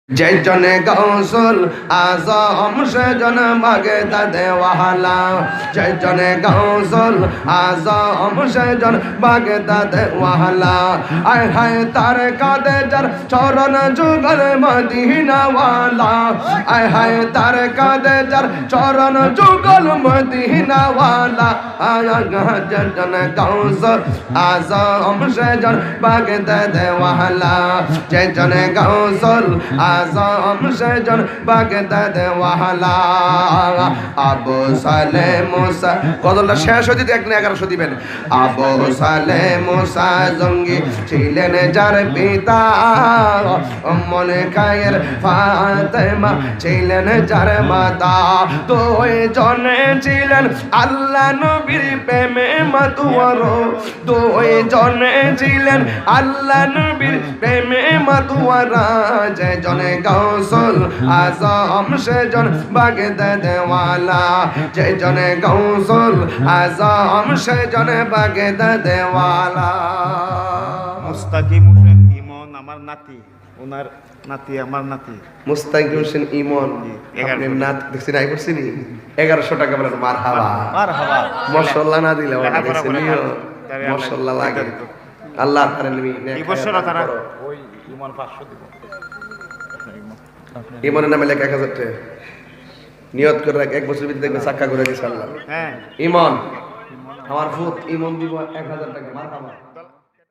जैजने गौसल आज़म से जन मागे दादे वहाला जैजने गौसल आज़म से जन मागे दादे वहाला आय हाय तार कादे जर चरण जुगल मदीना वाला आय हाय तार कादे जर चरण जुगल मदीना वाला आया जैजने गौसल आज़म से जन मागे दादे वहाला जैजने गौसल आज़म से जन बागदाद वाला আবু সালে মুসা কতটা শেষ হতে দেখ না 1100 দিবেন আবু সালে মুসা জঙ্গি ছিলেন যার পিতা উম্মুল খায়ের ফাতেমা ছিলেন যার মাতা দুই জনে ছিলেন আল্লাহ নবীর প্রেমে মাতুয়ার দুই জনে ছিলেন আল্লাহ নবীর প্রেমে মাতুয়ারা যে जने गौसल आज़म से जन बागदाद वाला जय जने गौसल आज़म से जन बागदाद वाला मुस्ताकिम হোসেন ইমন আমার নাতি ওনার নাতি আমার নাতি মুস্তাকিম হোসেন ইমন আপনি নাত দেখছেন আই করছেন 1100 টাকা বলেন মারহাবা মারহাবা মাশাআল্লাহ না দিলে ওটা দেখছেন মাশাআল্লাহ লাগে আল্লাহ তাআলা এই বছর তারা ওই ইমন 500 দিব ইমনের নামে লেখা 1000 টাকা নিয়ত করে রাখ এক বছর ভিতরে দেখবে সাক্কা করে দিছে আল্লাহ হ্যাঁ ইমন আমার ফুত ইমন দিব 1000 টাকা মারহাবা।